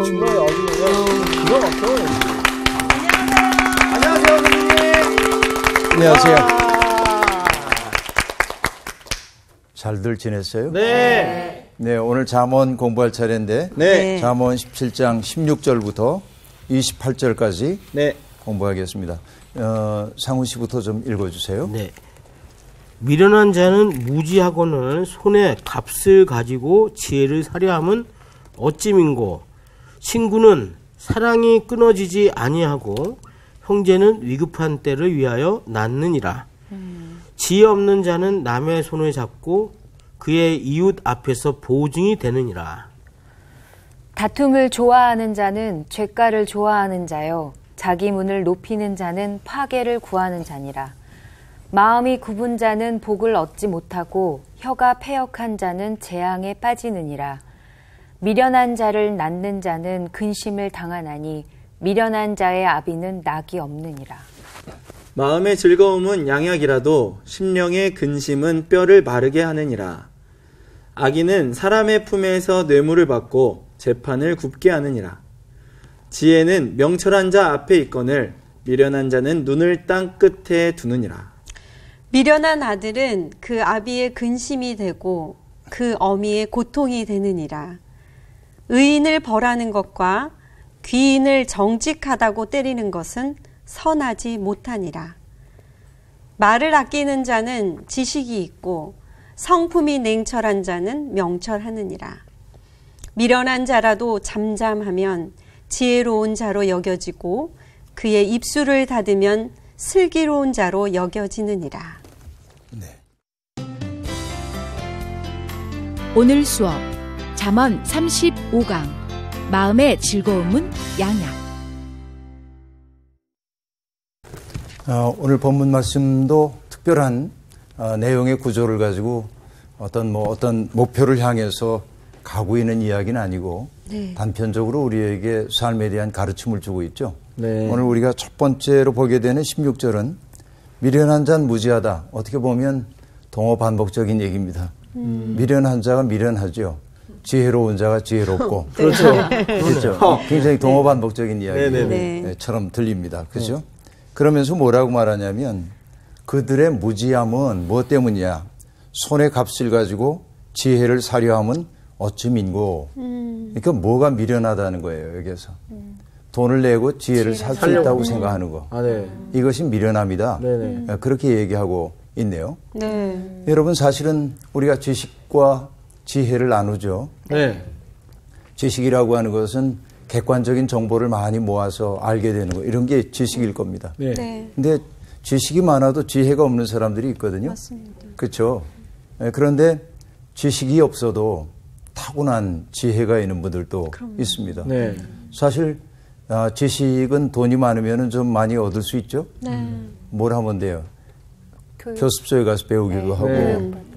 정말 아주 그냥 기가 막혀. 안녕하세요, 선생님. 안녕하세요. 잘들 지냈어요? 네. 네, 오늘 잠언 공부할 차례인데, 네. 잠언 17장 16절부터 28절까지 네. 공부하겠습니다. 상훈 씨부터 좀 읽어주세요. 네. 미련한 자는 무지하고는 손에 값을 가지고 지혜를 사려함은 어찌민고, 친구는 사랑이 끊어지지 아니하고 형제는 위급한 때를 위하여 낳느니라. 지혜 없는 자는 남의 손을 잡고 그의 이웃 앞에서 보증이 되느니라. 다툼을 좋아하는 자는 죄가를 좋아하는 자요, 자기 문을 높이는 자는 파괴를 구하는 자니라. 마음이 굽은 자는 복을 얻지 못하고 혀가 패역한 자는 재앙에 빠지느니라. 미련한 자를 낳는 자는 근심을 당하나니 미련한 자의 아비는 낙이 없느니라. 마음의 즐거움은 양약이라도 심령의 근심은 뼈를 마르게 하느니라. 악인은 사람의 품에서 뇌물을 받고 재판을 굽게 하느니라. 지혜는 명철한 자 앞에 있거늘 미련한 자는 눈을 땅 끝에 두느니라. 미련한 아들은 그 아비의 근심이 되고 그 어미의 고통이 되느니라. 의인을 벌하는 것과 귀인을 정직하다고 때리는 것은 선하지 못하니라. 말을 아끼는 자는 지식이 있고 성품이 냉철한 자는 명철하느니라. 미련한 자라도 잠잠하면 지혜로운 자로 여겨지고 그의 입술을 닫으면 슬기로운 자로 여겨지느니라. 네. 오늘 수업 잠언 35강 마음의 즐거움은 양약. 오늘 본문 말씀도 특별한 내용의 구조를 가지고 어떤 목표를 향해서 가고 있는 이야기는 아니고 단편적으로 우리에게 삶에 대한 가르침을 주고 있죠. 네. 오늘 우리가 첫 번째로 보게 되는 16절은 미련한 자는 무지하다. 어떻게 보면 동어 반복적인 얘기입니다. 미련한 자가 미련하죠. 지혜로운 자가 지혜롭고. 그렇죠. 그렇죠. 굉장히 동어 반복적인 이야기처럼 들립니다. 그렇죠? 그러면서 뭐라고 말하냐면 그들의 무지함은 무엇 때문이냐. 손의 값을 가지고 지혜를 사려 함은 어찌민고. 그러니까 뭐가 미련하다는 거예요. 여기에서. 돈을 내고 지혜를 살 수 있다고 생각하는 거. 이것이 미련함이다. 그렇게 얘기하고 있네요. 네. 여러분 사실은 우리가 지식과 지혜를 나누죠. 네. 지식이라고 하는 것은 객관적인 정보를 많이 모아서 알게 되는 거. 이런 게 지식일 겁니다. 네. 네. 근데 지식이 많아도 지혜가 없는 사람들이 있거든요. 맞습니다. 그렇죠. 그런데 지식이 없어도 타고난 지혜가 있는 분들도 있습니다. 네. 사실 지식은 돈이 많으면 좀 많이 얻을 수 있죠. 네. 뭘 하면 돼요? 교습소에 가서 배우기도 하고.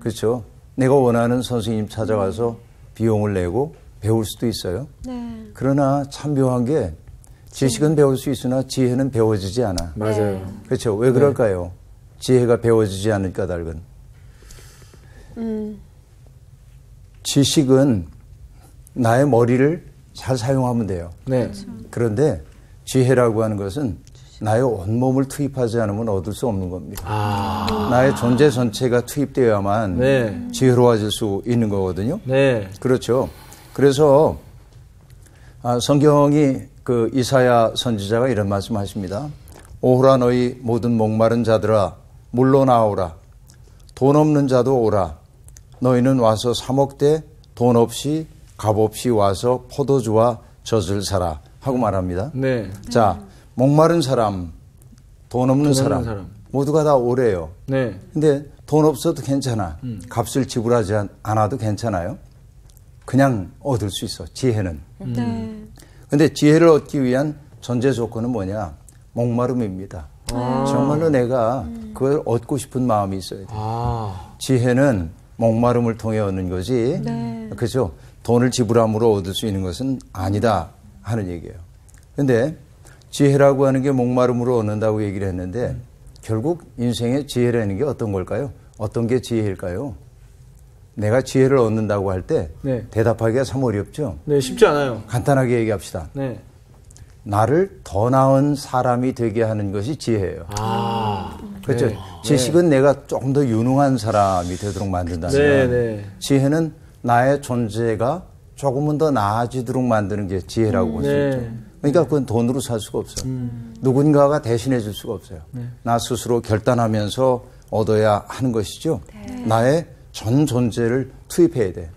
그렇죠. 내가 원하는 선생님 찾아가서 비용을 내고 배울 수도 있어요. 네. 그러나 참 묘한 게 지식은 배울 수 있으나 지혜는 배워지지 않아. 맞아요. 그렇죠. 왜 그럴까요? 지혜가 배워지지 않을 까닭은. 지식은 나의 머리를 잘 사용하면 돼요. 네. 그런데 지혜라고 하는 것은 나의 온몸을 투입하지 않으면 얻을 수 없는 겁니다. 나의 존재 전체가 투입되어야만 지혜로워질 수 있는 거거든요. 네. 그렇죠. 그래서 성경이 그 이사야 선지자가 이런 말씀하십니다. 오호라 너희 모든 목마른 자들아 물러나오라. 돈 없는 자도 오라. 너희는 와서 사 먹되 돈 없이 값 없이 와서 포도주와 젖을 사라 하고 말합니다. 네. 자, 목마른 사람, 돈 없는 사람 모두가 다 오래요. 네. 근데 돈 없어도 괜찮아. 값을 지불하지 않아도 괜찮아요. 그냥 얻을 수 있어. 지혜는. 네. 근데 지혜를 얻기 위한 전제 조건은 뭐냐? 목마름입니다. 정말로 내가 그걸 얻고 싶은 마음이 있어야 돼요. 지혜는 목마름을 통해 얻는 거지. 그렇죠? 돈을 지불함으로 얻을 수 있는 것은 아니다 하는 얘기예요. 근데 지혜라고 하는 게 목마름으로 얻는다고 얘기를 했는데 결국 인생의 지혜라는 게 어떤 걸까요? 어떤 게 지혜일까요? 내가 지혜를 얻는다고 할 때 네. 대답하기가 참 어렵죠. 네, 쉽지 않아요. 간단하게 얘기합시다. 네. 나를 더 나은 사람이 되게 하는 것이 지혜예요. 그렇죠. 네. 지식은 내가 조금 더 유능한 사람이 되도록 만든다면 네, 네. 지혜는 나의 존재가 조금은 더 나아지도록 만드는 게 지혜라고 볼 수 네. 있죠. 그러니까 그건 돈으로 살 수가 없어요. 누군가가 대신해 줄 수가 없어요. 나 스스로 결단하면서 얻어야 하는 것이죠. 나의 전 존재를 투입해야 돼.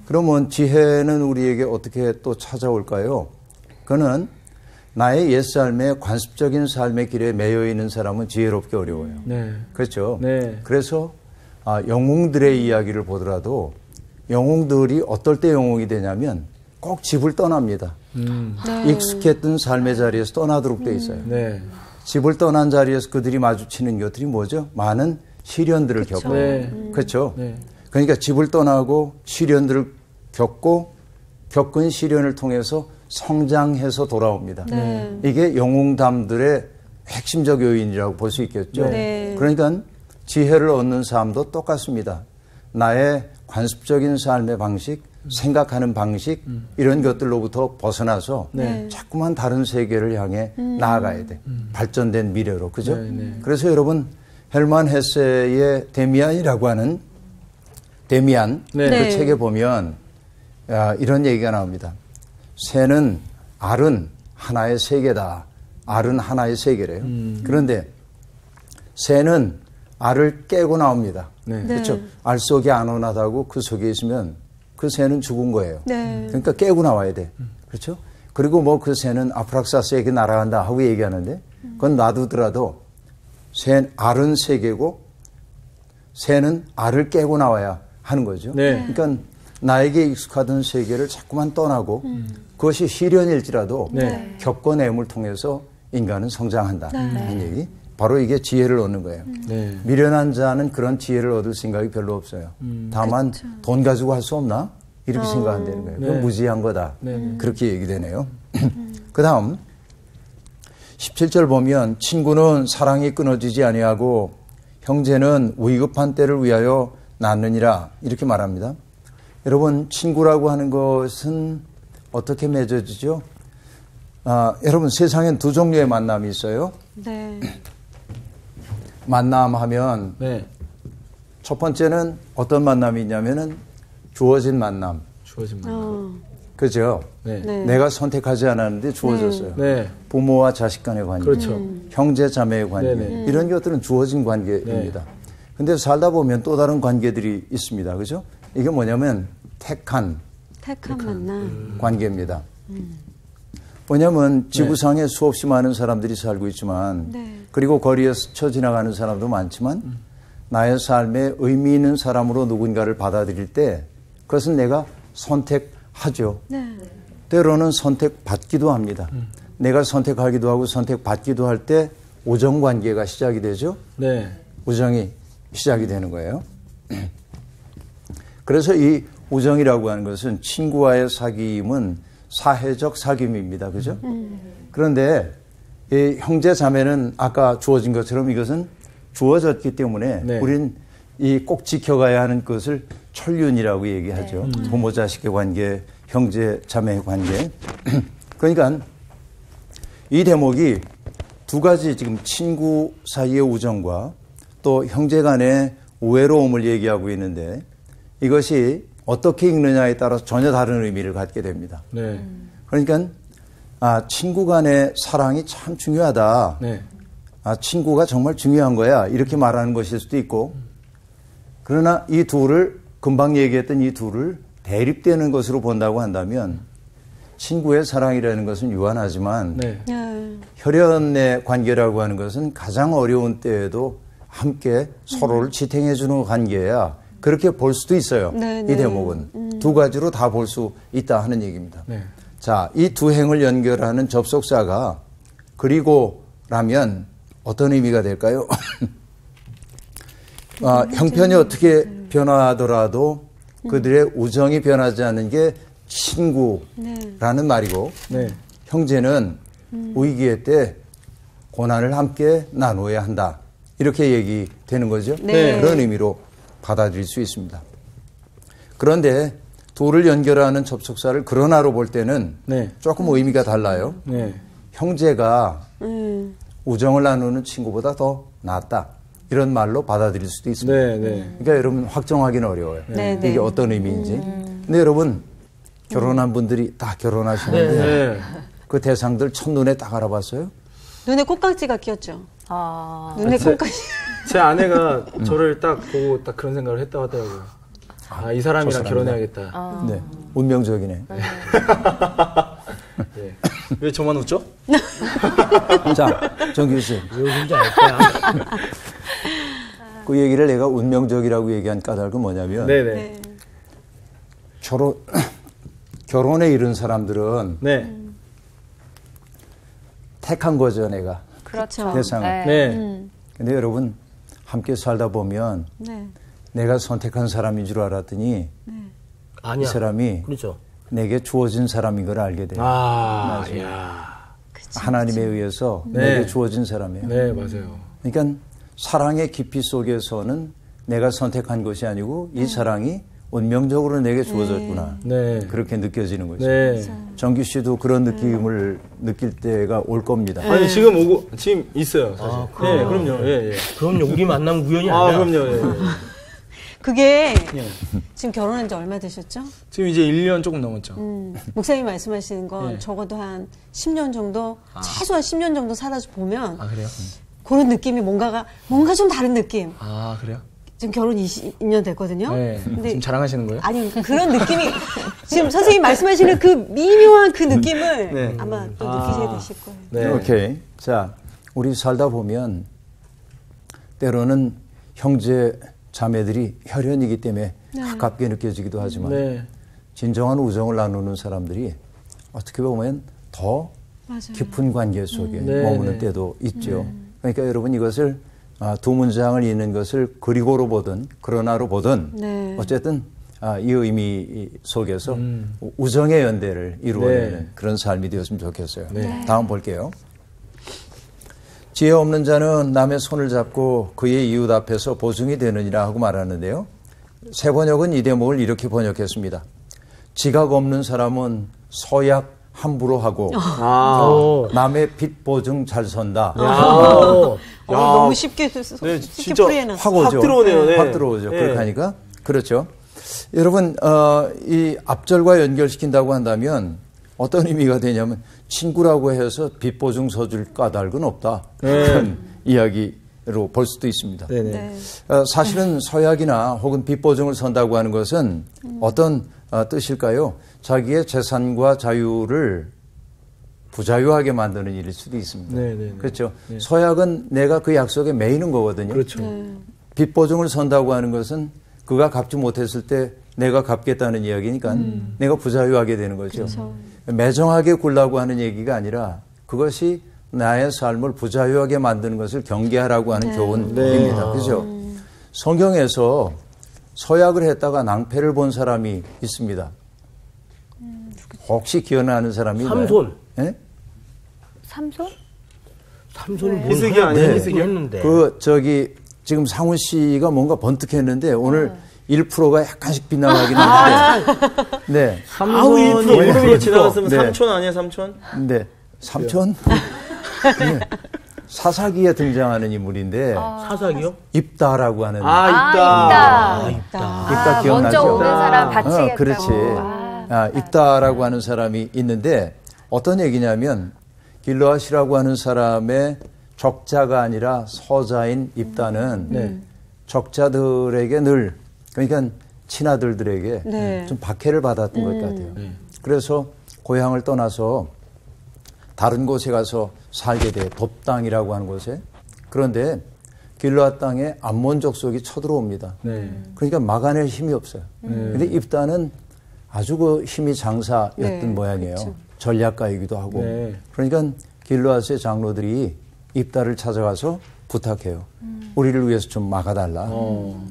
그러면 지혜는 우리에게 어떻게 또 찾아올까요? 그거는 나의 옛삶의 관습적인 삶의 길에 매여 있는 사람은 지혜롭기 어려워요. 네. 그렇죠. 네. 그래서 영웅들의 이야기를 보더라도 영웅들이 어떨 때 영웅이 되냐면 꼭 집을 떠납니다. 익숙했던 삶의 자리에서 떠나도록 돼 있어요. 네. 집을 떠난 자리에서 그들이 마주치는 것들이 뭐죠? 많은 시련들을 그쵸. 겪어요. 네. 그렇죠. 네. 그러니까 집을 떠나고 시련들을 겪고 겪은 시련을 통해서 성장해서 돌아옵니다. 네. 이게 영웅담들의 핵심적 요인이라고 볼 수 있겠죠. 네. 그러니까 지혜를 얻는 삶도 똑같습니다. 나의 관습적인 삶의 방식, 생각하는 방식 이런 것들로부터 벗어나서 네. 자꾸만 다른 세계를 향해 나아가야 돼. 발전된 미래로. 그죠? 네, 네. 그래서 여러분 헬만 헤세의 데미안이라고 하는 데미안 네. 그 네. 책에 보면 이런 얘기가 나옵니다. 새는 알은 하나의 세계다. 알은 하나의 세계래요. 그런데 새는 알을 깨고 나옵니다. 네. 그렇죠. 알 속에 안온하다고 그 속에 있으면 그 새는 죽은 거예요. 네. 그러니까 깨고 나와야 돼. 그렇죠? 그리고 뭐 그 새는 아프락사스에게 날아간다 하고 얘기하는데 그건 놔두더라도 알은 세계고 새는 알을 깨고 나와야 하는 거죠. 네. 그러니까 나에게 익숙하던 세계를 자꾸만 떠나고 그것이 시련일지라도 네. 겪어냄을 통해서 인간은 성장한다 하는 얘기. 바로 이게 지혜를 얻는 거예요. 네. 미련한 자는 그런 지혜를 얻을 생각이 별로 없어요. 다만 돈 가지고 할 수 없나? 이렇게 생각한다는 거예요. 그건 네. 무지한 거다. 네. 그렇게 얘기되네요. 그 다음 17절 보면 친구는 사랑이 끊어지지 아니하고 형제는 위급한 때를 위하여 낳느니라 이렇게 말합니다. 여러분 친구라고 하는 것은 어떻게 맺어지죠? 여러분 세상엔 두 종류의 만남이 있어요. 네. 만남하면 네. 첫 번째는 어떤 만남이 있냐면은 주어진 만남. 주어진 만남. 그죠? 네. 네. 내가 선택하지 않았는데 주어졌어요. 네. 부모와 자식 간의 관계. 그렇죠. 형제 자매의 관계. 네네. 이런 것들은 주어진 관계입니다. 근데 살다 보면 또 다른 관계들이 있습니다. 그죠? 이게 뭐냐면 택한 만남. 관계입니다. 왜냐하면 지구상에 수없이 많은 사람들이 살고 있지만 네. 그리고 거리에 스쳐 지나가는 사람도 많지만 나의 삶에 의미 있는 사람으로 누군가를 받아들일 때 그것은 내가 선택하죠. 네. 때로는 선택받기도 합니다. 내가 선택하기도 하고 선택받기도 할 때 우정관계가 시작이 되죠. 네. 우정이 시작이 되는 거예요. 그래서 이 우정이라고 하는 것은 친구와의 사귐은 사회적 사귐입니다. 그죠? 그런데 이 형제 자매는 아까 주어진 것처럼 이것은 주어졌기 때문에 네. 우린 이 꼭 지켜가야 하는 것을 천륜이라고 얘기하죠. 부모 자식의 관계, 형제 자매의 관계. 그러니까 이 대목이 두 가지 지금 친구 사이의 우정과 또 형제 간의 우애로움을 얘기하고 있는데 이것이 어떻게 읽느냐에 따라서 전혀 다른 의미를 갖게 됩니다. 네. 그러니까 친구 간의 사랑이 참 중요하다. 네. 친구가 정말 중요한 거야. 이렇게 말하는 것일 수도 있고 그러나 이 둘을 금방 얘기했던 이 둘을 대립되는 것으로 본다고 한다면 친구의 사랑이라는 것은 유한하지만 네. 혈연의 관계라고 하는 것은 가장 어려운 때에도 함께 서로를 지탱해 주는 관계야. 그렇게 볼 수도 있어요. 네네. 이 대목은 두 가지로 다 볼 수 있다 하는 얘기입니다. 네. 자, 이 두 행을 연결하는 접속사가 그리고라면 어떤 의미가 될까요? 형편이 어떻게 변화하더라도 그들의 우정이 변하지 않는 게 친구라는 말이고 네. 형제는 위기의 때 고난을 함께 나누어야 한다. 이렇게 얘기되는 거죠. 네. 그런 의미로 받아들일 수 있습니다. 그런데 둘을 연결하는 접속사를 그러나로 볼 때는 네. 조금 의미가 달라요. 네. 형제가 우정을 나누는 친구보다 더 낫다. 이런 말로 받아들일 수도 있습니다. 네, 네. 그러니까 여러분 확정하기는 어려워요. 네, 이게 네. 어떤 의미인지. 근데 여러분 결혼한 분들이 다 결혼하시는데 네. 그 대상들 첫눈에 딱 알아봤어요? 눈에 꽃깍지가 끼었죠. 아, 눈에 제- 꽃깍지. 제 아내가 저를 딱 보고 딱 그런 생각을 했다고 하더라고요. 아, 이 사람이랑 저 사람이다. 결혼해야겠다. 네. 운명적이네. 네. 왜 저만 웃죠? 자, 정 교수. 왜 그런지 알 거야. 그 얘기를 내가 운명적이라고 얘기한 까닭은 뭐냐면 네네. 네. 결혼에 이른 사람들은 네. 택한 거죠, 내가. 그렇죠. 대상을. 네. 네. 근데 여러분 함께 살다 보면 네. 내가 선택한 사람인 줄 알았더니 아니야. 이 사람이 그렇죠. 내게 주어진 사람인 걸 알게 돼요. 아, 야. 하나님에 의해서 네. 내게 주어진 사람이에요. 네, 맞아요. 그러니까 사랑의 깊이 속에서는 내가 선택한 것이 아니고 이 사랑이 운명적으로 내게 주어졌구나. 네. 그렇게 느껴지는 거죠. 네. 정규 씨도 그런 느낌을 느낄 때가 올 겁니다. 아니, 지금 지금 있어요, 사실. 아, 네, 그럼요. 예, 예. 그럼요. 우리 만남 우연이 아, 아니야. 그럼요. 예, 예. 그게 예. 지금 결혼한 지 얼마 되셨죠? 지금 이제 1년 조금 넘었죠. 목사님이 말씀하시는 건 예. 적어도 한 10년 정도, 최소한 10년 정도 살아서 보면 아, 그래요? 그런 느낌이 뭔가 좀 다른 느낌. 아, 그래요? 지금 결혼 22년 됐거든요. 네. 근데 지금 자랑하시는 거예요? 아니 그런 느낌이 지금 선생님 말씀하시는 그 미묘한 그 느낌을 네. 아마 또 느끼게 되실 거예요. 네. 오케이. 자, 우리 살다 보면 때로는 형제 자매들이 혈연이기 때문에 가깝게 느껴지기도 하지만 네. 진정한 우정을 나누는 사람들이 어떻게 보면 더 맞아요. 깊은 관계 속에 네, 머무는 네. 때도 있죠. 그러니까 여러분 이것을 두 문장을 읽는 것을 그리고로 보든 그러나로 보든 네. 어쨌든 이 의미 속에서 우정의 연대를 이루어내는 네. 그런 삶이 되었으면 좋겠어요. 네. 다음 볼게요. 지혜 없는 자는 남의 손을 잡고 그의 이웃 앞에서 보증이 되느니라 하고 말하는데요. 새 번역은 이 대목을 이렇게 번역했습니다. 지각 없는 사람은 서약 함부로 하고 아. 남의 빚 보증 잘 선다. 너무 쉽게 네, 쉽게 진짜 풀이해놨어. 확 오죠. 확 들어오네요. 네. 확 들어오죠. 네. 그렇게 하니까. 그렇죠. 여러분, 이 앞절과 연결시킨다고 한다면 어떤 의미가 되냐면 친구라고 해서 빚 보증 서줄 까닭은 없다. 그런 이야기로 볼 수도 있습니다. 네네. 네. 사실은 서약이나 혹은 빚 보증을 선다고 하는 것은 어떤 뜻일까요? 자기의 재산과 자유를 부자유하게 만드는 일일 수도 있습니다. 네네. 그렇죠. 서약은 내가 그 약속에 매이는 거거든요. 그렇죠. 빚 보증을 선다고 하는 것은 그가 갚지 못했을 때 내가 갚겠다는 이야기니까 내가 부자유하게 되는 거죠. 그렇죠. 매정하게 굴라고 하는 얘기가 아니라 그것이 나의 삶을 부자유하게 만드는 것을 경계하라고 하는 교훈입니다. 그죠? 성경에서 서약을 했다가 낭패를 본 사람이 있습니다. 혹시 기억나는 사람이 있나요? 삼손. 네? 삼손? 삼손이 뭔 희숙이 아니에요? 희숙이 했는데. 지금 상훈 씨가 뭔가 번뜩했는데 오늘 1%가 약간씩 빗나가긴 하는데. 네. 삼손이 1% 지나갔으면 네. 삼촌 아니에요, 삼촌? 네. 삼촌? 네. 사사기에 등장하는 인물인데 사사기요? 입다라고 하는 있다. 입다 기억나죠? 먼저 오는 사람 바치겠다고. 그렇지. 입다라고 하는 사람이 있는데 어떤 얘기냐면 길르앗이라고 하는 사람의 적자가 아니라 서자인 입다는 적자들에게 늘 그러니까 친아들들에게 네. 좀 박해를 받았던 것 같아요. 그래서 고향을 떠나서 다른 곳에 가서 살게 돼. 돛당이라고 하는 곳에. 그런데 길르앗 땅에 암몬 족속이 쳐들어옵니다. 네. 그러니까 막아낼 힘이 없어요. 근데 입다는 아주 그 힘이 장사였던 네, 모양이에요. 그렇죠. 전략가이기도 하고. 네. 그러니까 길르앗의 장로들이 입다를 찾아가서 부탁해요. 우리를 위해서 좀 막아달라.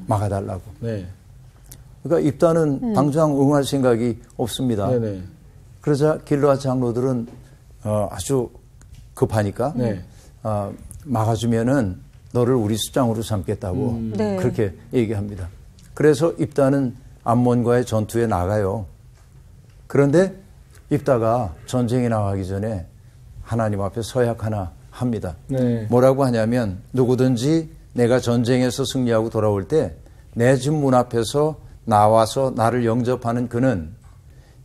막아달라고. 네. 그러니까 입다는 당장 응할 생각이 없습니다. 네네. 그러자 길르앗 장로들은 아주 급하니까 네. 막아주면은 너를 우리 수장으로 삼겠다고 네. 그렇게 얘기합니다. 그래서 입다는 암몬과의 전투에 나가요. 그런데 입다가 전쟁에 나가기 전에 하나님 앞에 서약 하나 합니다. 네. 뭐라고 하냐면 누구든지 내가 전쟁에서 승리하고 돌아올 때 내 집 문 앞에서 나와서 나를 영접하는 그는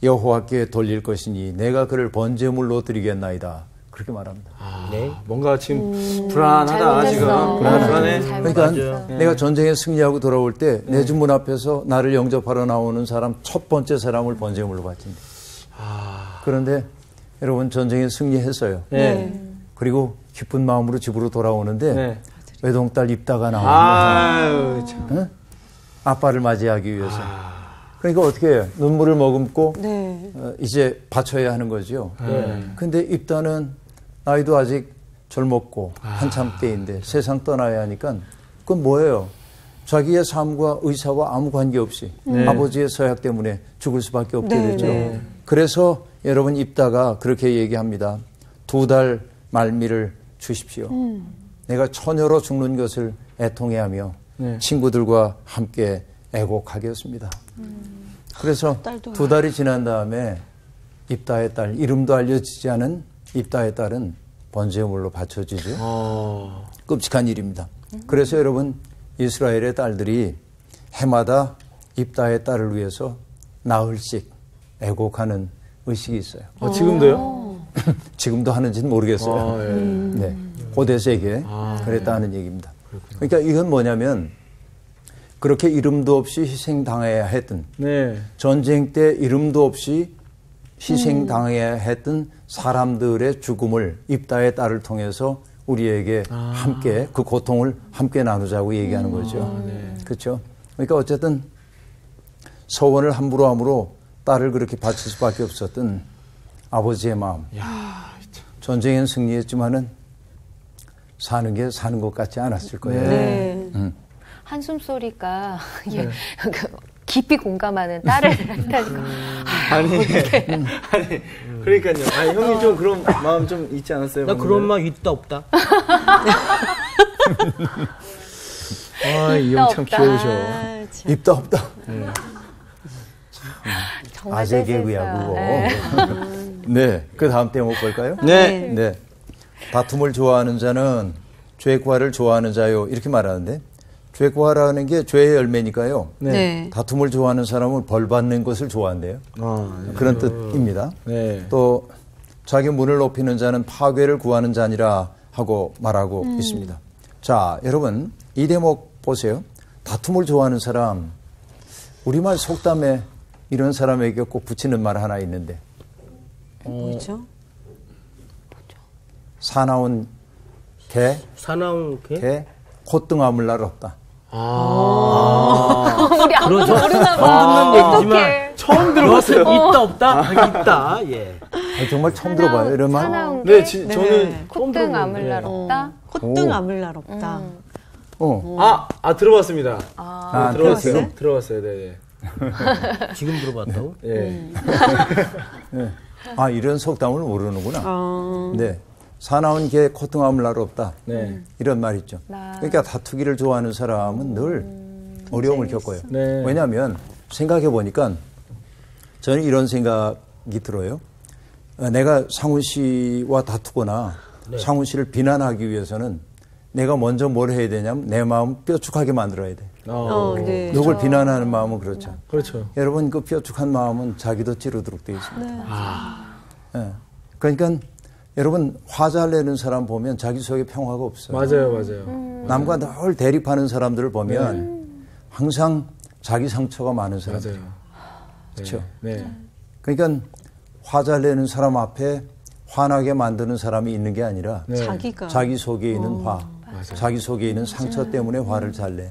여호와께 돌릴 것이니 내가 그를 번제물로 드리겠나이다. 그렇게 말합니다. 네. 뭔가 지금 불안하다 지금. 불안해. 그러니까 맞아요. 내가 전쟁에 승리하고 돌아올 때 내 집 문 앞에서 나를 영접하러 나오는 사람 첫 번째 사람을 번제물로 바친다. 그런데 여러분 전쟁에 승리했어요. 네. 그리고 기쁜 마음으로 집으로 돌아오는데 네. 외동딸 입다가 나오는 거예요. 아유 참. 응? 아빠를 맞이하기 위해서. 그러니까 어떻게 해요? 눈물을 머금고 네. 이제 바쳐야 하는 거죠. 네. 근데 입다는 나이도 아직 젊었고 한참 때인데 세상 떠나야 하니까 그건 뭐예요? 자기의 삶과 의사와 아무 관계없이 아버지의 서약 때문에 죽을 수밖에 없게 네, 되죠. 네. 그래서 여러분 입다가 그렇게 얘기합니다. 2달 말미를 주십시오. 내가 처녀로 죽는 것을 애통해하며 네. 친구들과 함께 애곡하겠습니다. 그래서 딸도 2달이 지난 다음에 입다의 딸, 이름도 알려지지 않은 입다의 딸은 번제물로 바쳐지죠. 끔찍한 일입니다. 그래서 여러분 이스라엘의 딸들이 해마다 입다의 딸을 위해서 나흘씩 애곡하는 의식이 있어요. 지금도요? 지금도 하는지는 모르겠어요. 예. 네, 고대 세계에 그랬다 하는 얘기입니다. 그러니까 이건 뭐냐면 그렇게 이름도 없이 희생당해야 했던 네. 전쟁 때 이름도 없이 희생당해야 했던 사람들의 죽음을 입다의 딸을 통해서 우리에게 함께 그 고통을 함께 나누자고 얘기하는 거죠. 그렇죠? 그러니까 어쨌든 서원을 함부로 딸을 그렇게 바칠 수밖에 없었던 아버지의 마음. 전쟁엔 승리했지만은 사는 게 사는 것 같지 않았을 거예요. 네. 한숨 소리가 깊이 공감하는 딸을 했다니까. 아니 그러니까요. 아니 형님 좀 그런 마음 좀 있지 않았어요? 나 그런 말 있다 없다. 이 형 참 없다. 귀여우셔. 아, 참. 입다 없다. 정말 아재 센스 개그야 있어요. 그거. 네. 네, 그 다음 대목 볼까요? 네. 네. 다툼을 좋아하는 자는 죄과를 좋아하는 자요. 이렇게 말하는데 죄과라는 게 죄의 열매니까요. 네. 다툼을 좋아하는 사람은 벌 받는 것을 좋아한대요. 그런 뜻입니다. 네. 또 자기 문을 높이는 자는 파괴를 구하는 자니라 하고 말하고 있습니다. 자, 여러분 이 대목 보세요. 다툼을 좋아하는 사람, 우리말 속담에 이런 사람에게 꼭 붙이는 말 하나 있는데 뭐죠? 사나운 개, 사나운 개? 콧등아물 날 없다. 우리 아무도 그러죠. 모르나 처음 봐. 듣는 얘기지만 처음 들어봤어요. 있다 없다? 있다. 예. 정말 처음 들어봐요. 이런 말. 사나운 네, 게 네. 저는 콧등 아물 날 없다. 콧등 아물 날 없다. 들어봤습니다. 들어봤어요? 들어봤어요. 네. 지금 들어봤다고? 예. 이런 속담을 모르는구나. 어. 네. 사나운 개 콧등아물 날 없다. 네. 이런 말 있죠. 그러니까 다투기를 좋아하는 사람은 늘 어려움을 겪어요. 네. 왜냐하면 생각해 보니까 저는 이런 생각이 들어요. 내가 상훈 씨와 다투거나 상훈 씨를 비난하기 위해서는 내가 먼저 뭘 해야 되냐면 내 마음 뼈축하게 만들어야 돼. 네. 누굴 비난하는 마음은 그렇죠. 그렇죠. 여러분 그 뼈축한 마음은 자기도 찌르도록 되어 있습니다. 네. 그러니까 여러분 화 잘 내는 사람 보면 자기 속에 평화가 없어요. 맞아요. 남과 늘 대립하는 사람들을 보면 항상 자기 상처가 많은 사람들. 맞아요. 그렇죠. 네. 그러니까 화 잘 내는 사람 앞에 화나게 만드는 사람이 있는 게 아니라 자기가. 자기 속에 있는 화, 자기 속에 있는 상처 때문에 화를 잘 내.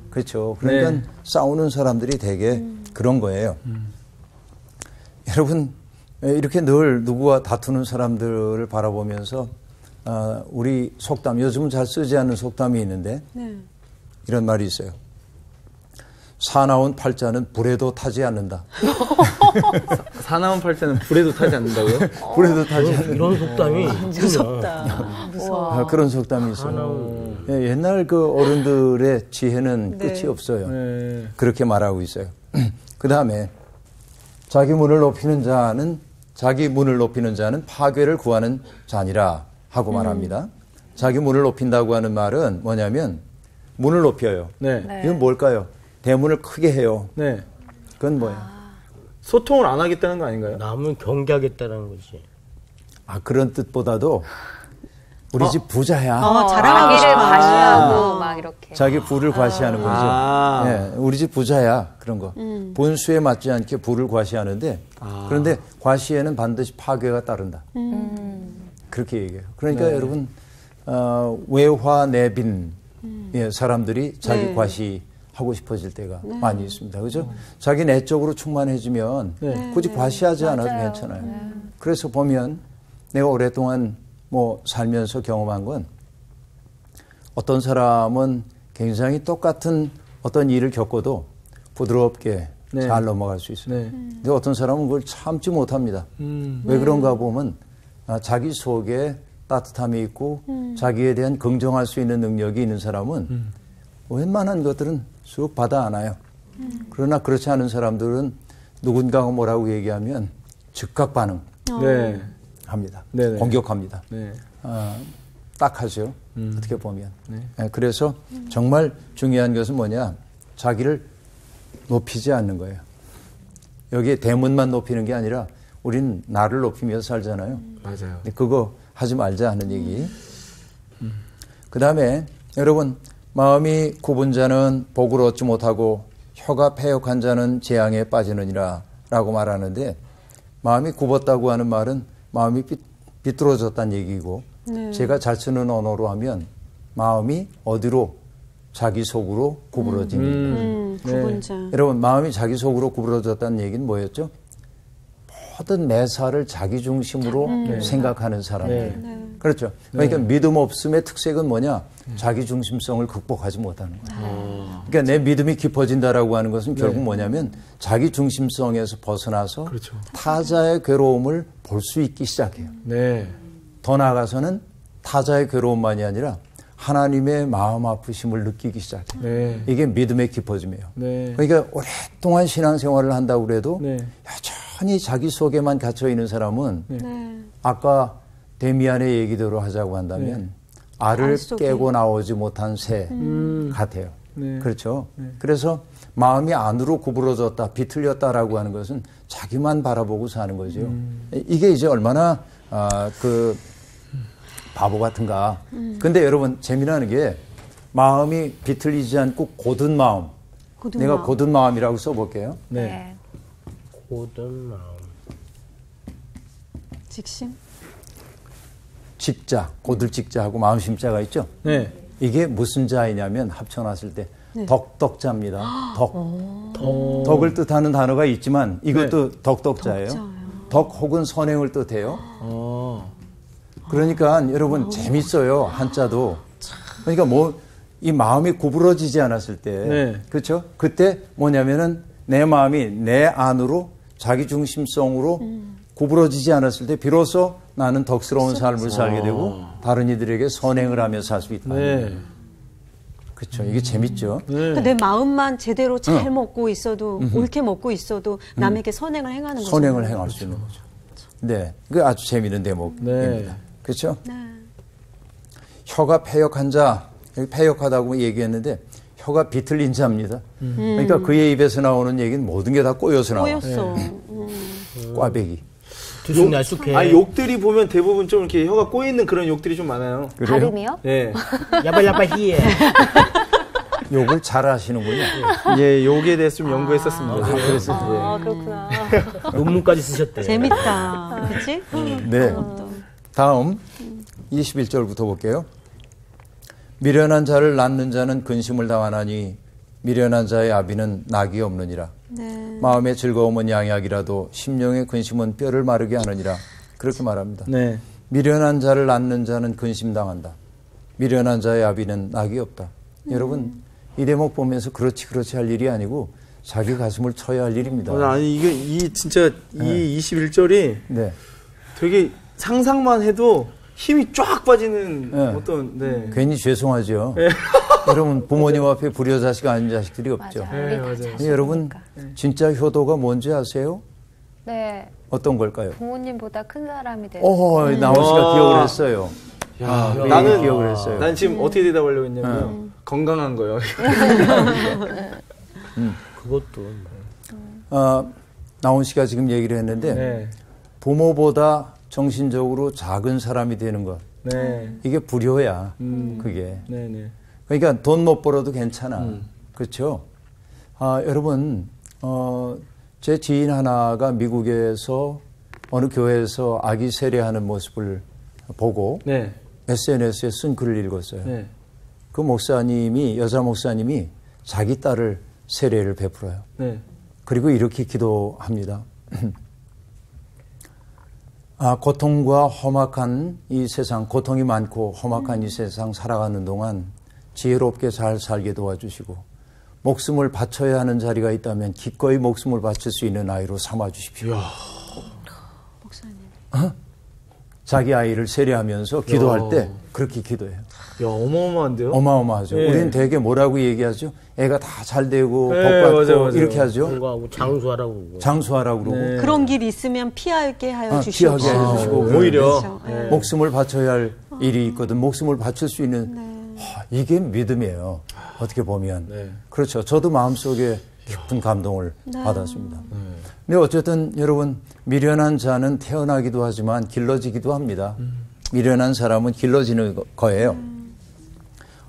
그렇죠. 그러니까 싸우는 사람들이 되게 그런 거예요. 여러분 이렇게 늘 누구와 다투는 사람들을 바라보면서 우리 속담, 요즘은 잘 쓰지 않는 속담이 있는데 이런 말이 있어요. 사나운 팔자는 불에도 타지 않는다. 사나운 팔자는 불에도 타지 않는다고요? 불에도 타지 않는다. 이런 속담이 무섭다. 무서워. 그런 속담이 있어요. 옛날 그 어른들의 지혜는 끝이 없어요. 네. 그렇게 말하고 있어요. 그 다음에 자기 문을 높이는 자는 파괴를 구하는 자니라 하고 말합니다. 자기 문을 높인다고 하는 말은 뭐냐면 문을 높여요. 네. 이건 뭘까요? 대문을 크게 해요. 네. 그건 뭐예요? 소통을 안 하겠다는 거 아닌가요? 남은 경계하겠다는 거지. 그런 뜻보다도 우리 집 부자야. 자랑하고 자기를 싶어. 과시하고 막 이렇게. 자기 부를 과시하는 거죠. 네, 우리 집 부자야. 그런 거. 본수에 맞지 않게 부를 과시하는데 그런데 과시에는 반드시 파괴가 따른다. 그렇게 얘기해요. 그러니까 네. 여러분 외화내빈 사람들이 자기 과시하고 싶어질 때가 많이 있습니다. 그죠? 자기 내적으로 충만해지면 굳이 과시하지 않아도 괜찮아요. 그래서 보면 내가 오랫동안 살면서 경험한 건 어떤 사람은 굉장히 똑같은 어떤 일을 겪어도 부드럽게 잘 넘어갈 수 있어요. 근데 어떤 사람은 그걸 참지 못합니다. 왜 그런가 보면 자기 속에 따뜻함이 있고 자기에 대한 긍정할 수 있는 능력이 있는 사람은 웬만한 것들은 쑥 받아 안아요. 그러나 그렇지 않은 사람들은 누군가가 뭐라고 얘기하면 즉각 반응. 네. 합니다. 네네. 공격합니다. 네. 딱 하죠. 어떻게 보면. 그래서 정말 중요한 것은 뭐냐. 자기를 높이지 않는 거예요. 여기에 대문만 높이는 게 아니라 우리는 나를 높이면서 살잖아요. 맞아요. 근데 그거 하지 말자 하는 얘기. 그 다음에 여러분 마음이 굽은 자는 복을 얻지 못하고 혀가 패역한 자는 재앙에 빠지느니라 라고 말하는데 마음이 굽었다고 하는 말은 마음이 비뚤어졌다는 얘기고 제가 잘 쓰는 언어로 하면 마음이 어디로 자기 속으로 구부러집니다. 굽은 자. 여러분 마음이 자기 속으로 구부러졌다는 얘기는 뭐였죠? 모든 매사를 자기 중심으로 생각하는 사람들. 그렇죠. 그러니까 믿음 없음의 특색은 뭐냐? 자기 중심성을 극복하지 못하는 거예요. 그러니까 내 믿음이 깊어진다라고 하는 것은 결국 뭐냐면 자기 중심성에서 벗어나서 그렇죠. 타자의 괴로움을 볼 수 있기 시작해요. 네. 더 나아가서는 타자의 괴로움만이 아니라 하나님의 마음 아프심을 느끼기 시작해요. 네. 이게 믿음의 깊어짐이에요. 네. 그러니까 오랫동안 신앙생활을 한다고 그래도 네. 여전히 자기 속에만 갇혀있는 사람은 아까 데미안의 얘기대로 하자고 한다면 알을 깨고 나오지 못한 새 같아요. 그렇죠. 그래서 마음이 안으로 구부러졌다, 비틀렸다라고 하는 것은 자기만 바라보고 사는 거죠. 이게 이제 얼마나 바보 같은가. 근데 여러분 재미나는 게 마음이 비틀리지 않고 고든 마음. 내가 고든 마음이라고 써볼게요. 네. 고든 마음. 직심? 직자, 고들직자하고 마음심자가 있죠. 네. 이게 무슨 자이냐면 합쳐놨을 때 덕덕자입니다. 덕을 뜻하는 단어가 있지만 이것도 덕덕자예요. 덕 혹은 선행을 뜻해요. 그러니까 여러분 재밌어요. 한자도. 그러니까 이 마음이 구부러지지 않았을 때, 그렇죠? 그때 뭐냐면은 내 마음이 내 안으로 자기 중심성으로 구부러지지 않았을 때 비로소 나는 덕스러운 삶을 살게 되고 다른 이들에게 선행을 하며 살 수 있다. 그렇죠. 이게 재밌죠. 그러니까 내 마음만 제대로 잘 먹고 있어도 옳게 먹고 있어도 남에게 선행을 행하는 거죠. 선행을 행할 수 있는 거죠. 네, 그 아주 재미있는 대목입니다. 그렇죠? 혀가 패역한 자, 여기 패역하다고 얘기했는데 혀가 비틀린 자입니다. 그러니까 그의 입에서 나오는 얘기는 모든 게 다 꼬여서 나와요. 꼬였어. 꽈배기. 들쑥날쑥해. 욕들이 보면 대부분 좀 이렇게 혀가 꼬이는 그런 욕들이 좀 많아요. 그래요? 발음이요? 네. 야발야발히에. 욕을 잘 하시는군요. 예, 욕에 대해서 좀 연구했었습니다. 아, 그렇구나. 논문까지 쓰셨대. 재밌다. 그치? 네. 다음 21절부터 볼게요. 미련한 자를 낳는 자는 근심을 당하나니 미련한 자의 아비는 낙이 없느니라. 마음의 즐거움은 양약이라도 심령의 근심은 뼈를 마르게 하느니라. 그렇게 말합니다. 네. 미련한 자를 낳는 자는 근심당한다. 미련한 자의 아비는 낙이 없다. 여러분 이 대목 보면서 그렇지 할 일이 아니고 자기 가슴을 쳐야 할 일입니다. 아니 이게 진짜 이 21절이 되게 상상만 해도 힘이 쫙 빠지는 어떤 괜히 죄송하죠. 여러분 부모님 앞에 불효자식 아닌 자식들이 없죠. 맞아요. 우리 다 맞아요. 자식이니까. 여러분 진짜 효도가 뭔지 아세요? 네. 어떤 걸까요? 부모님보다 큰 사람이 되는. 나온 씨가 기억을 했어요. 야, 네, 나는 기억을 했어요. 난 지금 어떻게 대답하려고 했냐면 건강한 거요. 그것도. 나온 씨가 지금 얘기를 했는데 네. 부모보다 정신적으로 작은 사람이 되는 것. 네. 이게 불효야. 그게. 네네. 그러니까 돈 못 벌어도 괜찮아. 그렇죠? 여러분, 제 지인 하나가 미국에서 어느 교회에서 아기 세례하는 모습을 보고 네. SNS에 쓴 글을 읽었어요. 네. 그 여자 목사님이 자기 딸을 세례를 베풀어요. 네. 그리고 이렇게 기도합니다. 고통과 험악한 이 세상, 고통이 많고 험악한 이 세상 살아가는 동안 지혜롭게 잘 살게 도와주시고 목숨을 바쳐야 하는 자리가 있다면 기꺼이 목숨을 바칠 수 있는 아이로 삼아주십시오. 목사님. 자기 아이를 세례하면서 기도할 때 그렇게 기도해요. 야, 어마어마한데요? 어마어마하죠. 네. 우리는 되게 뭐라고 얘기하죠? 애가 다 잘 되고 네, 복받고 맞아요. 이렇게 하죠. 공부하고 장수하라고 그러고. 장수하라고 그러고 네. 그런 길 있으면 피하게 하여 주시옵소서. 피하게 해주시고 오히려 그렇죠. 네. 목숨을 바쳐야 할 일이 있거든. 목숨을 바칠 수 있는 이게 믿음이에요. 어떻게 보면. 네. 그렇죠. 저도 마음속에 깊은 감동을 받았습니다. 근데 어쨌든 여러분 미련한 자는 태어나기도 하지만 길러지기도 합니다. 미련한 사람은 길러지는 거예요.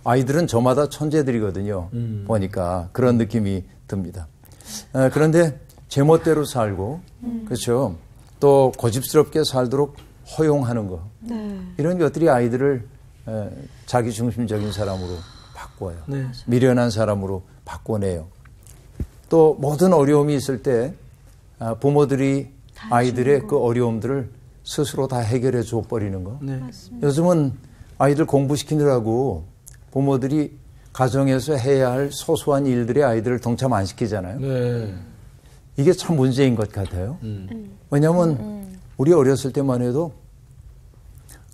아이들은 저마다 천재들이거든요. 보니까 그런 느낌이 듭니다. 그런데 제멋대로 살고 그렇죠. 또 고집스럽게 살도록 허용하는 거. 이런 것들이 아이들을 자기 중심적인 사람으로 바꿔요. 네. 미련한 사람으로 바꿔내요. 또 모든 어려움이 있을 때 부모들이 아이들의 그 어려움들을 스스로 다 해결해 줘 버리는 거. 네. 요즘은 아이들 공부시키느라고 부모들이 가정에서 해야 할 소소한 일들에 아이들을 동참 안 시키잖아요. 네. 이게 참 문제인 것 같아요. 왜냐하면 우리 어렸을 때만 해도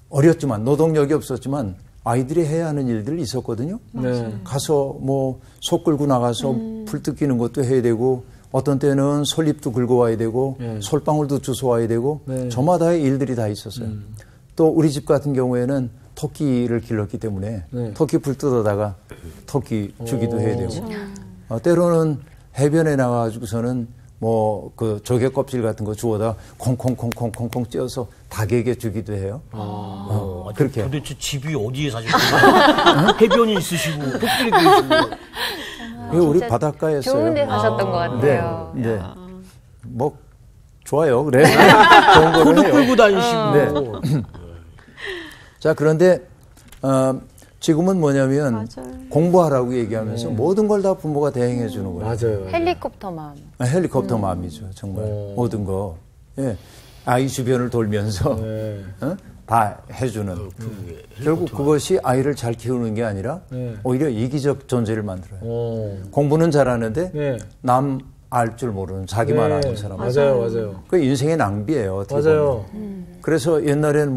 어렸지만 노동력이 없었지만 아이들이 해야 하는 일들이 있었거든요. 네. 가서 뭐 소 끌고 나가서 풀 뜯기는 것도 해야 되고 어떤 때는 솔잎도 긁어 와야 되고 솔방울도 주워 와야 되고 저마다의 일들이 다 있었어요. 또 우리 집 같은 경우에는 토끼를 길렀기 때문에 토끼 풀 뜯어다가 토끼 주기도 해야 되고 때로는 해변에 나가가지고서는 뭐 그 조개 껍질 같은 거 주워다 콩콩콩콩콩콩 찧어서 닭에게 주기도 해요. 그렇게. 도대체 집이 어디에 사셨어요? 해변이 있으시고 토끼도 있으시고. 우리 바닷가에 있어요. 좋은 데 사셨던 것 같아요. 네. 뭐 좋아요. 그래. 좋은 거를 해요. 끌고 다니시고. 네. 자, 그런데 지금은 뭐냐면 맞아요. 공부하라고 얘기하면서 모든 걸 다 부모가 대행해 주는 거예요. 맞아요. 헬리콥터 마음. 헬리콥터 마음이죠. 정말 모든 거. 예. 아이 주변을 돌면서 다 해주는. 결국 그것이 아이를 잘 키우는 게 아니라 오히려 이기적 존재를 만들어요. 공부는 잘하는데 남 알 줄 모르는 자기만 아는 사람. 맞아요, 맞아요. 그 인생의 낭비예요. 어떻게 맞아요. 보면. 그래서 옛날에는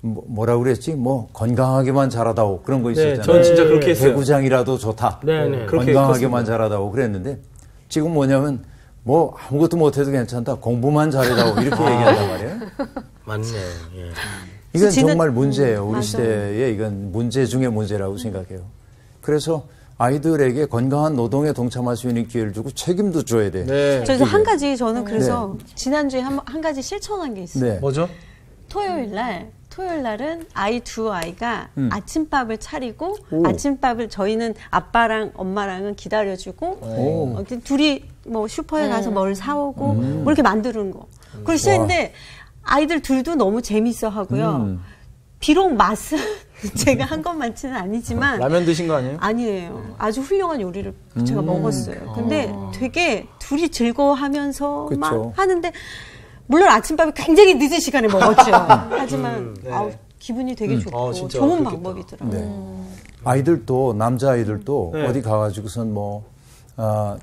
뭐라고 그랬지? 뭐 건강하게만 자라다오 그런 거 있었잖아요. 전 진짜 그렇게 했어요. 배구장이라도 좋다. 네네. 건강하게만 자라다오 그랬는데 지금 뭐냐면 뭐 아무것도 못해도 괜찮다. 공부만 잘해다오 이렇게 얘기한단 말이에요. 맞네. 예. 이건 정말 문제예요. 우리 시대에 이건 문제 중에 문제라고 생각해요. 그래서 아이들에게 건강한 노동에 동참할 수 있는 기회를 주고 책임도 줘야 돼요. 네. 그래서 한 가지 저는 그래서 지난주에 한 가지 실천한 게 있어요. 네. 뭐죠? 토요일 날은 두 아이가 아침밥을 차리고 아침밥을 저희는 아빠랑 엄마랑은 기다려주고 둘이 뭐 슈퍼에 가서 뭘 사오고 뭐 이렇게 만드는 거. 그걸 시작했는데 아이들 둘도 너무 재밌어 하고요. 비록 맛은 제가 한 것만치는 아니지만 라면 드신 거 아니에요? 아니에요. 아주 훌륭한 요리를 제가 먹었어요. 근데 되게 둘이 즐거워하면서 그쵸. 막 하는데 물론 아침밥을 굉장히 늦은 시간에 먹었죠. 하지만 기분이 되게 좋고 진짜 좋은 그렇겠다. 방법이더라고요. 아이들도 남자 아이들도 어디 가가지고선 뭐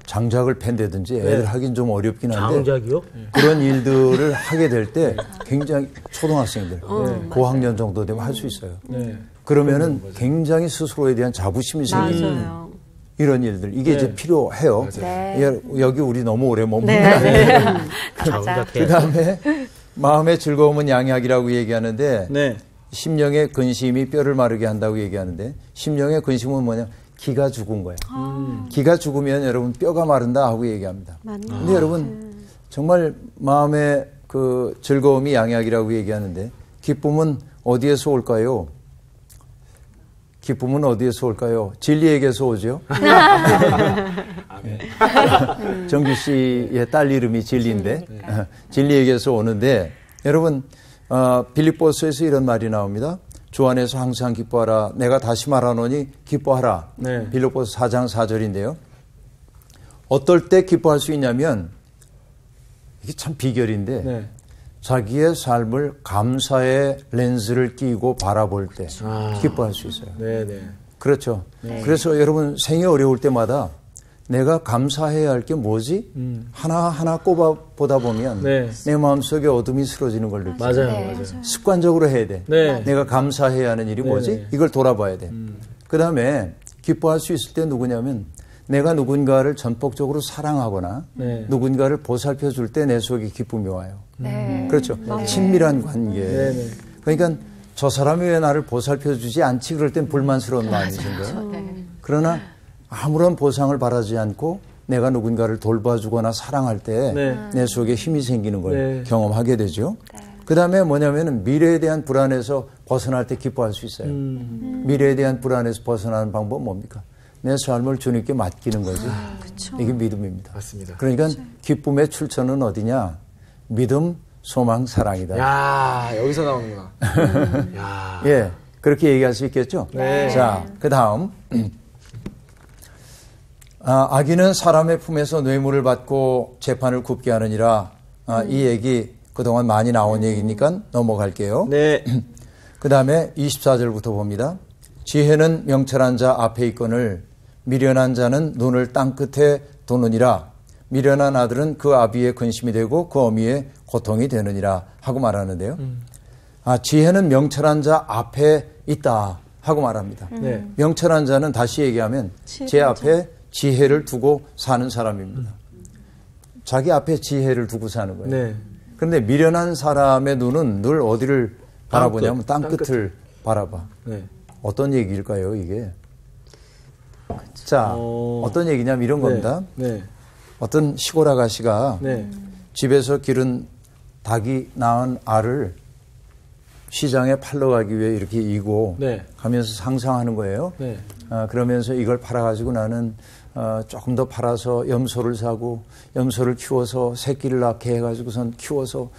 장작을 팬다든지 애들 하긴 좀 어렵긴 한데 장작이요? 그런 일들을 하게 될 때 굉장히 초등학생들 고학년 정도 되면 할 수 있어요. 그러면은 굉장히 스스로에 대한 자부심이 생깁니다. 이런 일들 이게 이제 필요해요. 여기 우리 너무 오래 머무르는데 그다음에 마음의 즐거움은 양약이라고 얘기하는데 심령의 근심이 뼈를 마르게 한다고 얘기하는데 심령의 근심은 뭐냐? 기가 죽은 거예요. 기가 죽으면 여러분 뼈가 마른다 하고 얘기합니다. 근데 여러분 정말 마음의 그 즐거움이 양약이라고 얘기하는데 기쁨은 어디에서 올까요? 기쁨은 어디에서 올까요? 진리에게서 오죠. 정규 씨의 딸 이름이 진리인데 진리에게서 오는데 여러분 빌립보서에서 이런 말이 나옵니다. 주 안에서 항상 기뻐하라. 내가 다시 말하노니 기뻐하라. 빌립보서 4장 4절인데요. 어떨 때 기뻐할 수 있냐면 이게 참 비결인데 자기의 삶을 감사의 렌즈를 끼고 바라볼 때 기뻐할 수 있어요. 그렇죠. 그래서 여러분 생이 어려울 때마다 내가 감사해야 할 게 뭐지? 하나하나 꼽아보다 보면 내 마음속에 어둠이 쓰러지는 걸 느껴요. 맞아요. 습관적으로 해야 돼. 내가 감사해야 하는 일이 뭐지? 이걸 돌아봐야 돼. 그 다음에 기뻐할 수 있을 때 누구냐면 내가 누군가를 전폭적으로 사랑하거나 누군가를 보살펴 줄 때 내 속에 기쁨이 와요. 그렇죠. 친밀한 관계. 그러니까 저 사람이 왜 나를 보살펴 주지 않지? 그럴 땐 불만스러운 마음이신가요? 그러나 아무런 보상을 바라지 않고 내가 누군가를 돌봐주거나 사랑할 때 내 속에 힘이 생기는 걸 경험하게 되죠. 그 다음에 뭐냐면은 미래에 대한 불안에서 벗어날 때 기뻐할 수 있어요. 미래에 대한 불안에서 벗어나는 방법은 뭡니까? 내 삶을 주님께 맡기는 거지. 이게 믿음입니다. 맞습니다. 그러니까 기쁨의 출처는 어디냐? 믿음, 소망, 사랑이다. 야, 여기서 나오는구나. 예, 그렇게 얘기할 수 있겠죠? 자, 그 다음. 악인은 사람의 품에서 뇌물을 받고 재판을 굽게 하느니라. 이 얘기 그동안 많이 나온 얘기니까 넘어갈게요. 그 다음에 24절부터 봅니다. 지혜는 명철한 자 앞에 있거늘 미련한 자는 눈을 땅끝에 두느니라. 미련한 아들은 그 아비의 근심이 되고 그 어미의 고통이 되느니라 하고 말하는데요. 지혜는 명철한 자 앞에 있다 하고 말합니다. 명철한 자는 다시 얘기하면 제 앞에 지혜를 두고 사는 사람입니다. 자기 앞에 지혜를 두고 사는 거예요. 그런데 미련한 사람의 눈은 늘 어디를 바라보냐면 땅끝을 바라봐. 어떤 얘기일까요, 이게? 자, 어떤 얘기냐면 이런 겁니다. 어떤 시골 아가씨가 집에서 기른 닭이 낳은 알을 시장에 팔러 가기 위해 이렇게 이고 가면서 상상하는 거예요. 그러면서 이걸 팔아가지고 나는 조금 더 팔아서 염소를 사고 염소를 키워서 새끼를 낳게 해가지고선 키워서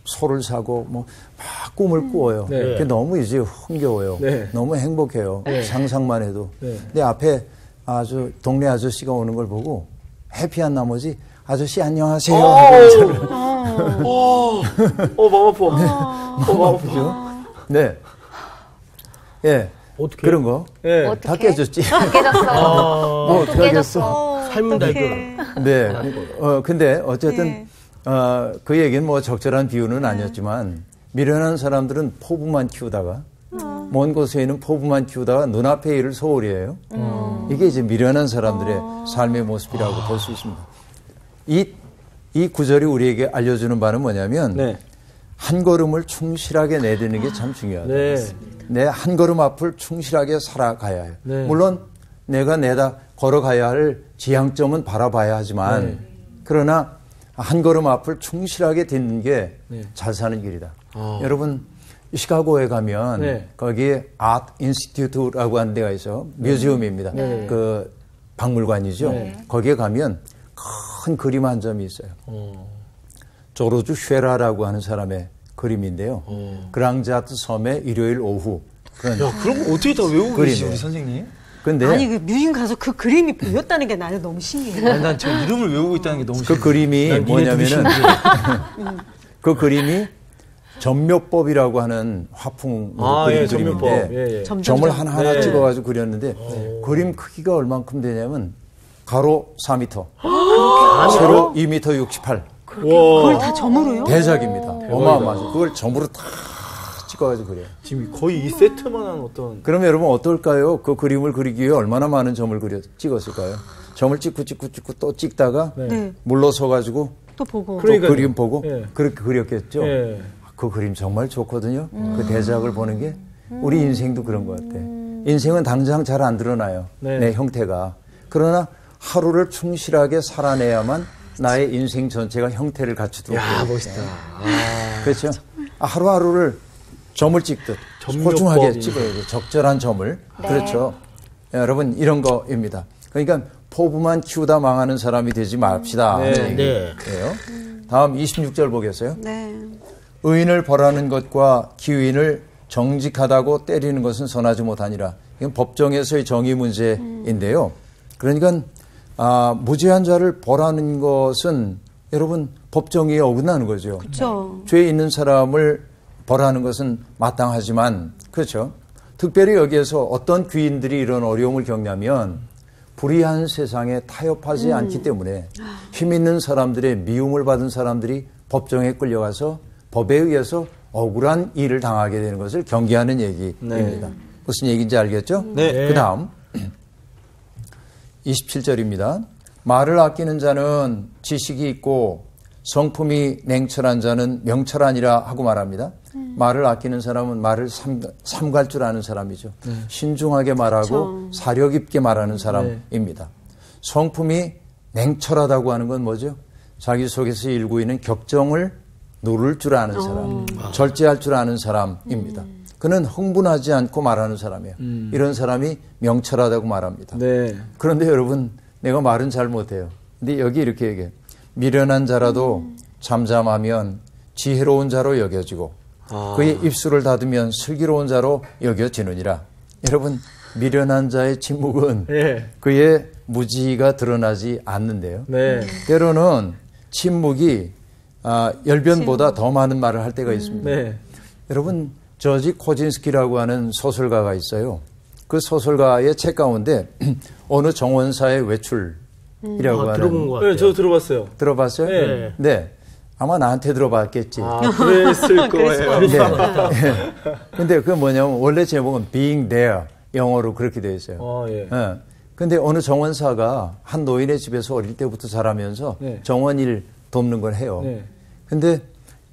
소를 사고 뭐 막 꿈을 꾸어요. 그게 너무 이제 흥겨워요. 너무 행복해요. 상상만 해도. 근데 앞에 아주 동네 아저씨가 오는 걸 보고 해피한 나머지 아저씨 안녕하세요. 마음 아파. 마음 아프죠? 네. 예. 어떻게? 그런 거. 다 깨졌지. 깨졌어. 뭐 어떻게 하겠어. 삶은 다 이걸. 네. 근데 어쨌든 그 얘기는 뭐 적절한 비유는 아니었지만 미련한 사람들은 포부만 키우다가 먼 곳에 있는 포부만 키우다가 눈앞의 일을 소홀히 해요. 이게 이제 미련한 사람들의 삶의 모습이라고 볼 수 있습니다. 이 구절이 우리에게 알려주는 바는 뭐냐면 한 걸음을 충실하게 내딛는 게 참 중요하다. 내 한 걸음 앞을 충실하게 살아가야 해요. 물론 내가 내다 걸어가야 할 지향점은 바라봐야 하지만 그러나 한 걸음 앞을 충실하게 딛는 게 잘 사는 길이다. 여러분 시카고에 가면 거기에 아트 인스티튜트라고 하는 데가 있어요. 뮤지엄입니다. 그 박물관이죠. 거기에 가면 큰 그림 한 점이 있어요. 조르주 쉐라라고 하는 사람의 그림인데요. 그랑자트 섬의 일요일 오후. 그런 거 어떻게 다 외우고 계시죠, 우리 선생님? 근데 아니 그 뮤지엄 가서 그 그림이 보였다는 게 나는 너무 신기해요. 아니, 난 저 이름을 외우고 있다는 게 너무 그 그림이 뭐냐면은 그 그림이 점묘법이라고 하는 화풍 그림인데 점을 하나하나 찍어가지고 그렸는데 그림 크기가 얼만큼 되냐면 가로 4m, 세로 2m 68. 그걸 다 점으로요? 대작입니다. 어마어마하죠. 그걸 점으로 다 찍어가지고 그래요. 지금 거의 이 세트만한 어떤. 그러면 여러분 어떨까요? 그 그림을 그리기 위해 얼마나 많은 점을 찍었을까요? 점을 찍고 또 찍다가 물러서가지고 또 보고 또 그림 보고 네. 그렇게 그렸겠죠. 네. 그 그림 정말 좋거든요. 그 대작을 보는 게 우리 인생도 그런 것 같아. 인생은 당장 잘 안 드러나요. 네. 내 형태가. 그러나 하루를 충실하게 살아내야만 나의 인생 전체가 형태를 갖추도록. 야, 멋있다. 그렇죠. 하루하루를 점을 찍듯 소중하게 찍어야 돼요. 적절한 점을. 네. 그렇죠. 여러분 이런 거입니다. 그러니까 포부만 키우다 망하는 사람이 되지 맙시다. 네. 네. 다음 26절 보겠어요. 네. 의인을 벌하는 것과 기인을 정직하다고 때리는 것은 선하지 못하니라. 이건 법정에서의 정의 문제인데요. 그러니까 무죄한 자를 벌하는 것은 여러분 법정에 어긋나는 거죠. 그렇죠. 죄 있는 사람을 벌하는 것은 마땅하지만 그렇죠. 특별히 여기에서 어떤 귀인들이 이런 어려움을 겪냐면 불의한 세상에 타협하지 않기 때문에 힘 있는 사람들의 미움을 받은 사람들이 법정에 끌려가서 법에 의해서 억울한 일을 당하게 되는 것을 경계하는 얘기입니다. 네. 무슨 얘기인지 알겠죠? 네. 그 다음 27절입니다. 말을 아끼는 자는 지식이 있고 성품이 냉철한 자는 명철하니라 하고 말합니다. 말을 아끼는 사람은 말을 삼갈 줄 아는 사람이죠. 신중하게 말하고 사려 깊게 말하는 사람입니다. 성품이 냉철하다고 하는 건 뭐죠? 자기 속에서 일고 있는 격정을 노를 줄 아는 사람, 절제할 줄 아는 사람입니다. 그는 흥분하지 않고 말하는 사람이에요. 이런 사람이 명철하다고 말합니다. 네. 그런데 여러분, 내가 말은 잘 못해요. 근데 여기 이렇게 얘기해요. 미련한 자라도 잠잠하면 지혜로운 자로 여겨지고 그의 입술을 닫으면 슬기로운 자로 여겨지느니라. 여러분, 미련한 자의 침묵은 네. 그의 무지가 드러나지 않는데요. 네. 때로는 침묵이 열변보다 더 많은 말을 할 때가 있습니다. 네. 여러분, 저지 코진스키라고 하는 소설가가 있어요. 그 소설가의 책 가운데 어느 정원사의 외출이라고 하는. 들어본 것 같아요. 네, 저 들어봤어요. 들어봤어요? 네. 네. 아마 나한테 들어봤겠지. 그랬을 거예요. 네. 근데 그게 뭐냐면 원래 제목은 Being There, 영어로 그렇게 되어 있어요. 예. 네. 근데 어느 정원사가 한 노인의 집에서 어릴 때부터 자라면서 네. 정원일 돕는 걸 해요. 네. 근데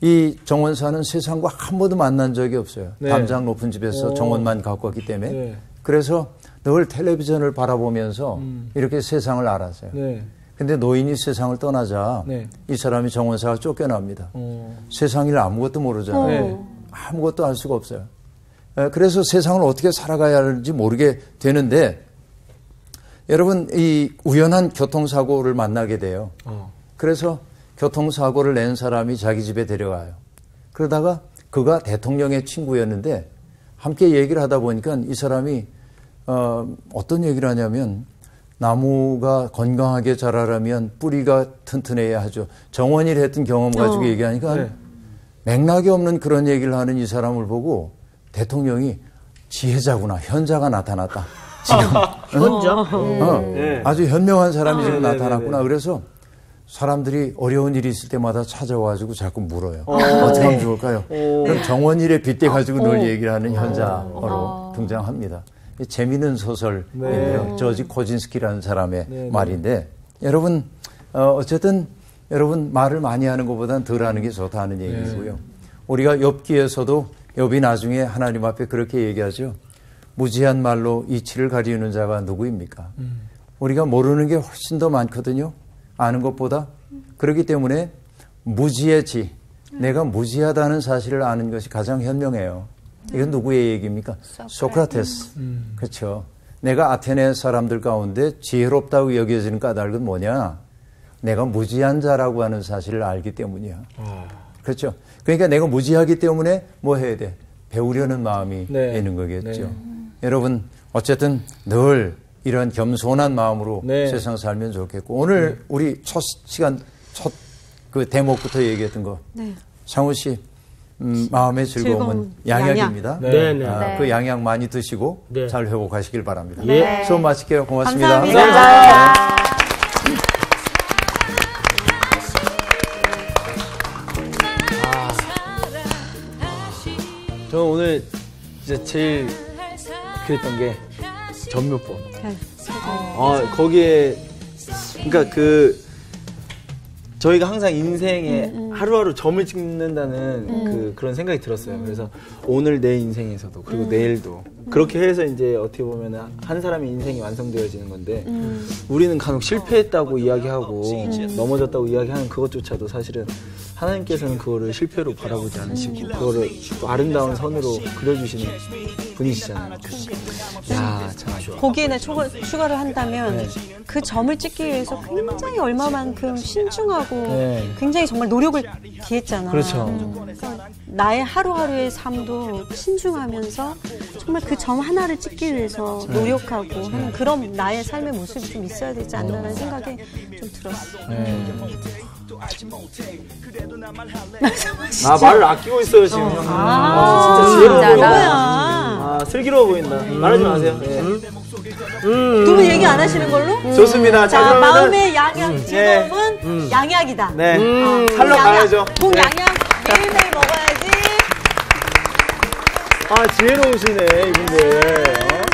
이 정원사는 세상과 한 번도 만난 적이 없어요. 네. 담장 높은 집에서 정원만 갖고 왔기 때문에. 네. 그래서 늘 텔레비전을 바라보면서 이렇게 세상을 알았어요. 네. 근데 노인이 세상을 떠나자 네. 이 사람이 정원사가 쫓겨납니다. 세상 일 아무것도 모르잖아요. 네. 아무것도 알 수가 없어요. 그래서 세상을 어떻게 살아가야 하는지 모르게 되는데 여러분 이 우연한 교통사고를 만나게 돼요. 그래서 교통사고를 낸 사람이 자기 집에 데려가요. 그러다가 그가 대통령의 친구였는데 함께 얘기를 하다 보니까 이 사람이 어떤 얘기를 하냐면 나무가 건강하게 자라려면 뿌리가 튼튼해야 하죠. 정원이를 했던 경험 가지고 얘기하니까 네. 맥락이 없는 그런 얘기를 하는 이 사람을 보고 대통령이 지혜자구나. 현자가 나타났다. 지금 현자? 네. 아주 현명한 사람이 지금 네네네. 나타났구나. 그래서 사람들이 어려운 일이 있을 때마다 찾아와가지고 자꾸 물어요. 어떻게 하면 좋을까요? 그럼 정원일에 빗대가지고 늘 얘기를 하는 현자로 등장합니다. 재미있는 소설이에요. 저지 코진스키라는 사람의 말인데 여러분 어쨌든 여러분 말을 많이 하는 것보다는 덜 하는 게 좋다는 얘기고요. 우리가 욥기에서도 욥이 나중에 하나님 앞에 그렇게 얘기하죠. 무지한 말로 이치를 가리우는 자가 누구입니까? 우리가 모르는 게 훨씬 더 많거든요. 아는 것보다. 그렇기 때문에 무지의 지, 내가 무지하다는 사실을 아는 것이 가장 현명해요. 이건 누구의 얘기입니까? 소크라테스. 그렇죠. 내가 아테네 사람들 가운데 지혜롭다고 여겨지는 까닭은 뭐냐? 내가 무지한 자라고 하는 사실을 알기 때문이야. 그렇죠. 그러니까 내가 무지하기 때문에 뭐 해야 돼? 배우려는 마음이 있는 거겠죠. 여러분 어쨌든 늘 이런 겸손한 마음으로 세상 살면 좋겠고 오늘 우리 첫 시간 첫 그 대목부터 얘기했던 거 상우 씨 마음의 즐거움은 양약입니다. 그 양약 많이 드시고 잘 회복하시길 바랍니다. 수업 마칠게요. 고맙습니다. 감사합니다. 저는 오늘 진짜 제일 그랬던 게 전묘법. 거기에 그러니까 저희가 항상 인생에 하루하루 점을 찍는다는 그런 생각이 들었어요. 그래서 오늘 내 인생에서도 그리고 내일도 그렇게 해서 이제 어떻게 보면 한 사람의 인생이 완성되어지는 건데 우리는 간혹 실패했다고 이야기하고 넘어졌다고 이야기하는 그것조차도 사실은 하나님께서는 그거를 실패로 바라보지 않으시고 그거를 또 아름다운 선으로 그려주시는 분이시잖아요. 야, 참. 거기에나 추가를 한다면 그 점을 찍기 위해서 굉장히 얼마만큼 신중하고 굉장히 정말 노력을 기했잖아. 그렇죠. 그러니까 나의 하루하루의 삶도 신중하면서 정말 그 점 하나를 찍기 위해서 노력하고 하는 그런 나의 삶의 모습이 좀 있어야 되지 않나라는 생각이 좀 들었어. 말을 아끼고 있어요 지금. 진짜 지혜로워 보인다. 슬기로워 보인다. 말하지 마세요. 두 분 얘기 안 하시는 걸로? 좋습니다. 자, 마음의 양약 즐거움은 양약이다. 네. 살러 가야죠. 꼭 양약 매일매일 먹어야지. 지혜로우시네 이분들.